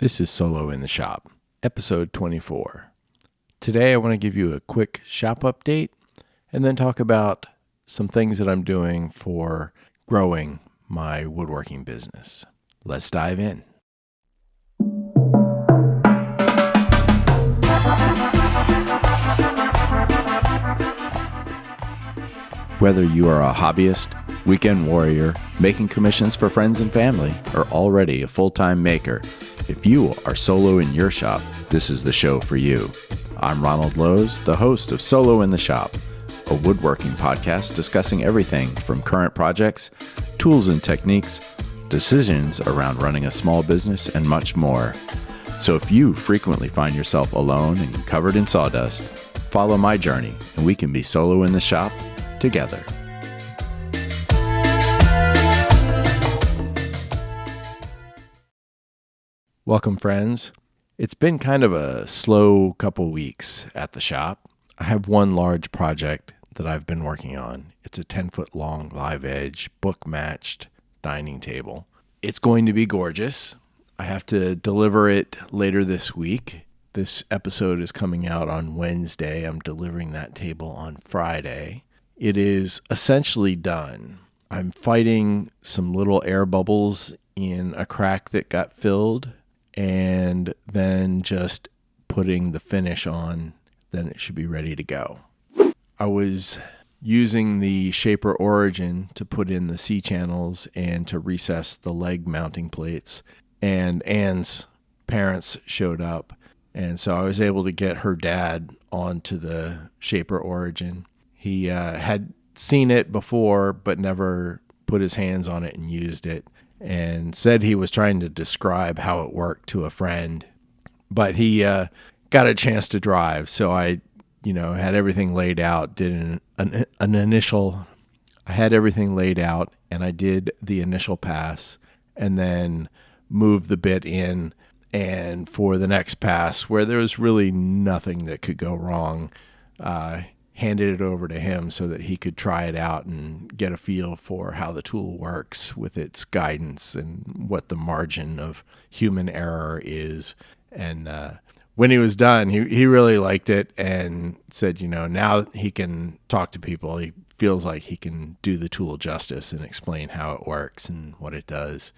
This is Solo in the Shop, episode 24. Today I want to give you a quick shop update and then talk about some things that I'm doing for growing my woodworking business. Let's dive in. Whether you are a hobbyist, weekend warrior, making commissions for friends and family, or already a full-time maker, if you are solo in your shop, this is the show for you. I'm Ronald Lowe's, the host of Solo in the Shop, a woodworking podcast discussing everything from current projects, tools and techniques, decisions around running a small business, and much more. So if you frequently find yourself alone and covered in sawdust, follow my journey and we can be solo in the shop together. Welcome, friends. It's been kind of a slow couple weeks at the shop. I have one large project that I've been working on. It's a 10-foot long live edge book matched dining table. It's going to be gorgeous. I have to deliver it later this week. This episode is coming out on Wednesday. I'm delivering that table on Friday. It is essentially done. I'm fighting some little air bubbles in a crack that got filled, and then just putting the finish on, then it should be ready to go. I was using the Shaper Origin to put in the C-channels and to recess the leg mounting plates, and Anne's parents showed up, and so I was able to get her dad onto the Shaper Origin. He had seen it before, but never put his hands on it and used it, and said he was trying to describe how it worked to a friend, but he got a chance to drive. So I, had everything laid out, did an initial, I had everything laid out, and I did the initial pass, and then moved the bit in, and for the next pass, where there was really nothing that could go wrong, handed it over to him so that he could try it out and get a feel for how the tool works with its guidance and what the margin of human error is. And when he was done, he really liked it and said, now he can talk to people. He feels like he can do the tool justice and explain how it works and what it does.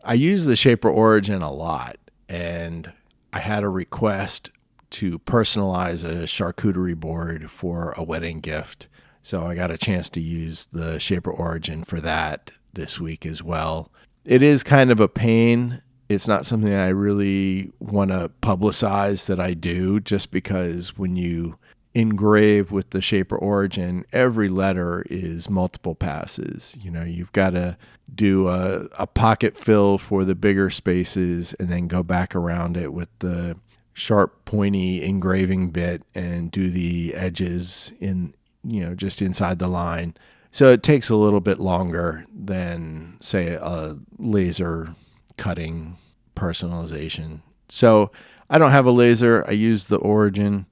I use the Shaper Origin a lot, and I had a request to personalize a charcuterie board for a wedding gift. So I got a chance to use the Shaper Origin for that this week as well. It is kind of a pain. It's not something I really want to publicize that I do, just because when you engrave with the Shaper Origin, every letter is multiple passes. You've got to do a pocket fill for the bigger spaces and then go back around it with the sharp, pointy engraving bit and do the edges in, just inside the line. So it takes a little bit longer than, say, a laser cutting personalization. So I don't have a laser. I use the Origin,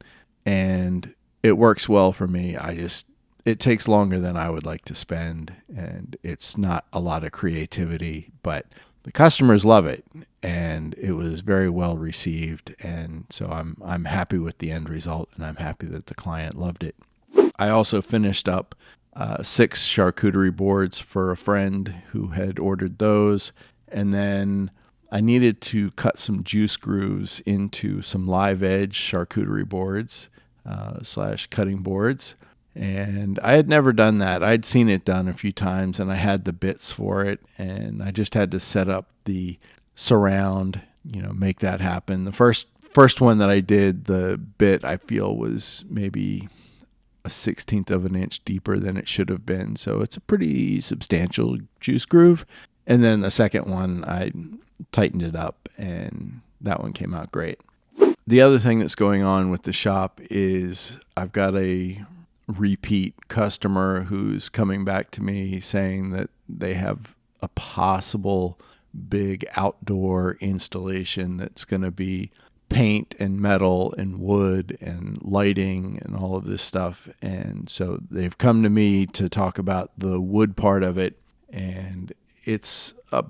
and it works well for me. It takes longer than I would like to spend, and it's not a lot of creativity, but the customers love it, and it was very well received, and so I'm happy with the end result, and I'm happy that the client loved it. I also finished up 6 charcuterie boards for a friend who had ordered those, and then I needed to cut some juice grooves into some live edge charcuterie boards / cutting boards. And I had never done that. I'd seen it done a few times, and I had the bits for it, and I just had to set up the surround, make that happen. The first one that I did, the bit, I feel, was maybe a 1/16 of an inch deeper than it should have been. So it's a pretty substantial juice groove. And then the second one, I tightened it up, and that one came out great. The other thing that's going on with the shop is I've got a repeat customer who's coming back to me saying that they have a possible big outdoor installation that's going to be paint and metal and wood and lighting and all of this stuff. And so they've come to me to talk about the wood part of it, and it's a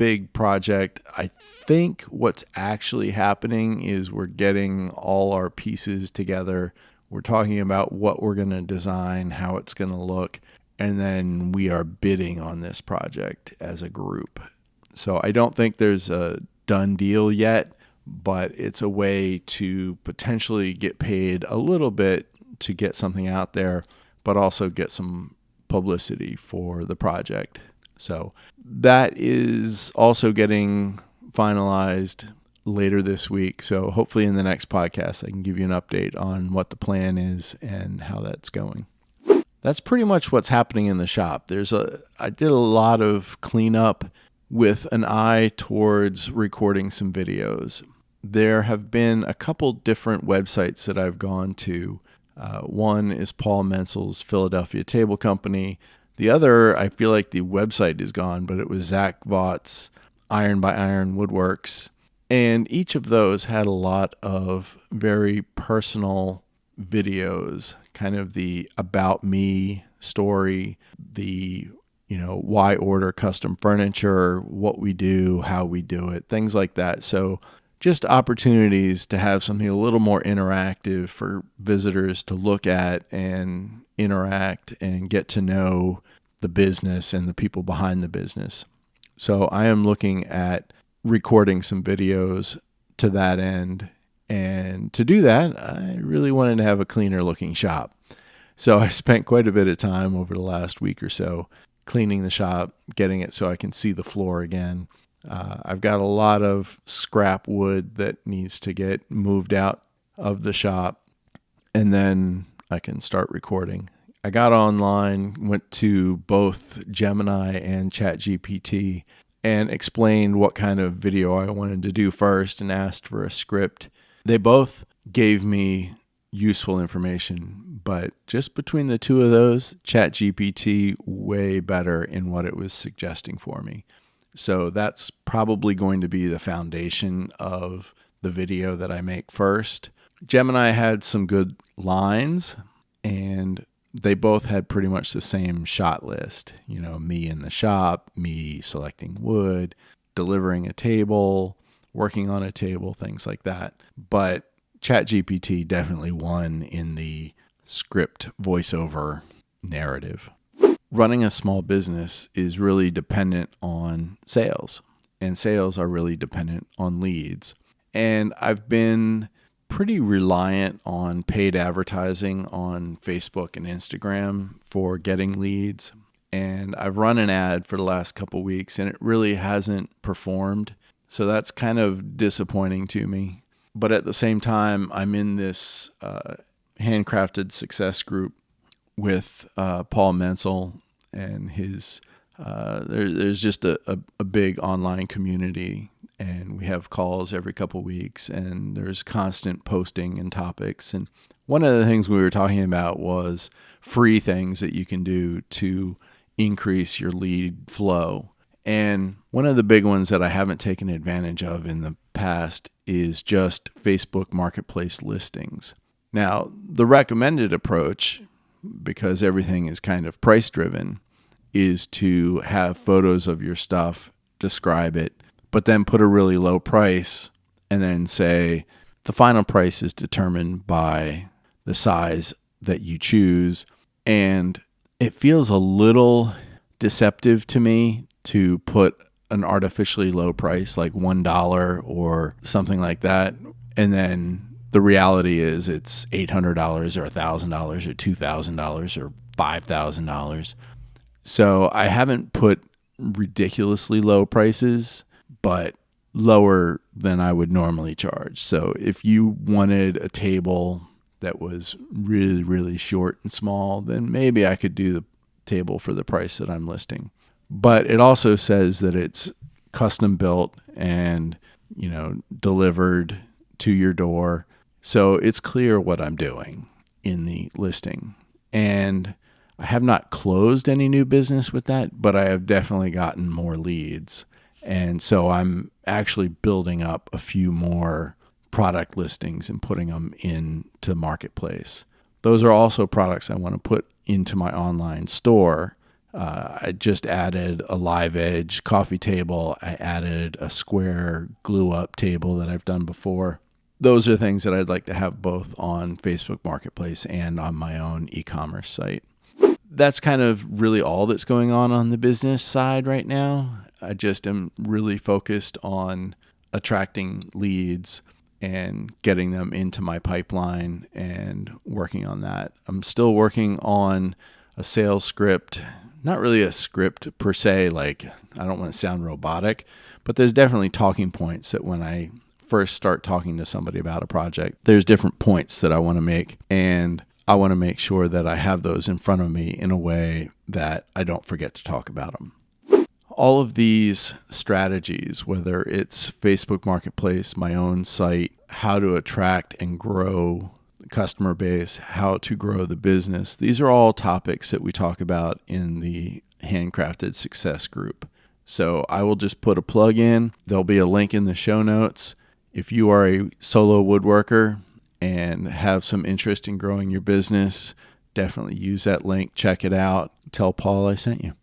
big project. I think what's actually happening is we're getting all our pieces together. We're talking about what we're going to design, how it's going to look, and then we are bidding on this project as a group. So I don't think there's a done deal yet, but it's a way to potentially get paid a little bit to get something out there, but also get some publicity for the project. So that is also getting finalized later this week. So hopefully in the next podcast, I can give you an update on what the plan is and how that's going. That's pretty much what's happening in the shop. I did a lot of cleanup with an eye towards recording some videos. There have been a couple different websites that I've gone to. One is Paul Mensel's Philadelphia Table Company. The other, I feel like the website is gone, but it was Zach Vaught's Iron by Iron Woodworks. And each of those had a lot of very personal videos, kind of the about me story, the why order custom furniture, what we do, how we do it, things like that. So just opportunities to have something a little more interactive for visitors to look at and interact and get to know the business and the people behind the business. So I am looking at recording some videos to that end. And to do that, I really wanted to have a cleaner looking shop. So I spent quite a bit of time over the last week or so cleaning the shop, getting it so I can see the floor again. I've got a lot of scrap wood that needs to get moved out of the shop, and then I can start recording. I got online, went to both Gemini and ChatGPT, and explained what kind of video I wanted to do first and asked for a script. They both gave me useful information, but just between the two of those, ChatGPT way better in what it was suggesting for me. So that's probably going to be the foundation of the video that I make first. Gemini had some good lines, and they both had pretty much the same shot list. Me in the shop, me selecting wood, delivering a table, working on a table, things like that. But ChatGPT definitely won in the script voiceover narrative. Running a small business is really dependent on sales, and sales are really dependent on leads. And I've been pretty reliant on paid advertising on Facebook and Instagram for getting leads. And I've run an ad for the last couple weeks, and it really hasn't performed. So that's kind of disappointing to me. But at the same time, I'm in this handcrafted success group with Paul Mensel and his. There's just a big online community, and we have calls every couple weeks, and there's constant posting and topics. And one of the things we were talking about was free things that you can do to increase your lead flow. And one of the big ones that I haven't taken advantage of in the past is just Facebook Marketplace listings. Now, the recommended approach, because everything is kind of price driven, is to have photos of your stuff, describe it, but then put a really low price and then say the final price is determined by the size that you choose. And it feels a little deceptive to me to put an artificially low price like $1 or something like that. And then the reality is it's $800 or $1,000 or $2,000 or $5,000. So I haven't put ridiculously low prices, but lower than I would normally charge. So if you wanted a table that was really, really short and small, then maybe I could do the table for the price that I'm listing. But it also says that it's custom built and, delivered to your door. So it's clear what I'm doing in the listing. And I have not closed any new business with that, but I have definitely gotten more leads. And so I'm actually building up a few more product listings and putting them into Marketplace. Those are also products I want to put into my online store. I just added a live edge coffee table. I added a square glue up table that I've done before. Those are things that I'd like to have both on Facebook Marketplace and on my own e-commerce site. That's kind of really all that's going on the business side right now. I just am really focused on attracting leads and getting them into my pipeline and working on that. I'm still working on a sales script, not really a script per se, like I don't want to sound robotic, but there's definitely talking points that when I first start talking to somebody about a project, there's different points that I want to make, and I want to make sure that I have those in front of me in a way that I don't forget to talk about them. All of these strategies, whether it's Facebook Marketplace, my own site, how to attract and grow the customer base, how to grow the business, these are all topics that we talk about in the Handcrafted Success group. So I will just put a plug in. There'll be a link in the show notes. If you are a solo woodworker and have some interest in growing your business, definitely use that link. Check it out. Tell Paul I sent you.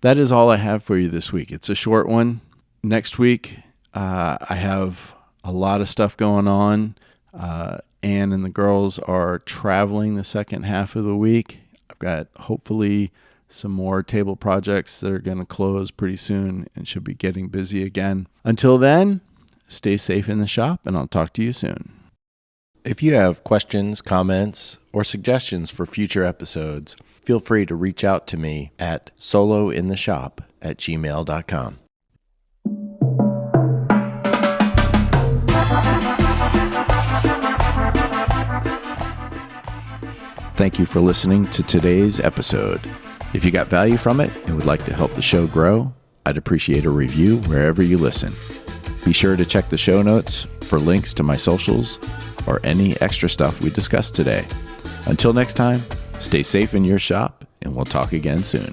That is all I have for you this week. It's a short one. Next week, I have a lot of stuff going on. Ann and the girls are traveling the second half of the week. I've got hopefully some more table projects that are going to close pretty soon and should be getting busy again. Until then, stay safe in the shop, and I'll talk to you soon. If you have questions, comments, or suggestions for future episodes, feel free to reach out to me at SoloInTheShop@gmail.com. Thank you for listening to today's episode. If you got value from it and would like to help the show grow, I'd appreciate a review wherever you listen. Be sure to check the show notes for links to my socials or any extra stuff we discussed today. Until next time, stay safe in your shop, and we'll talk again soon.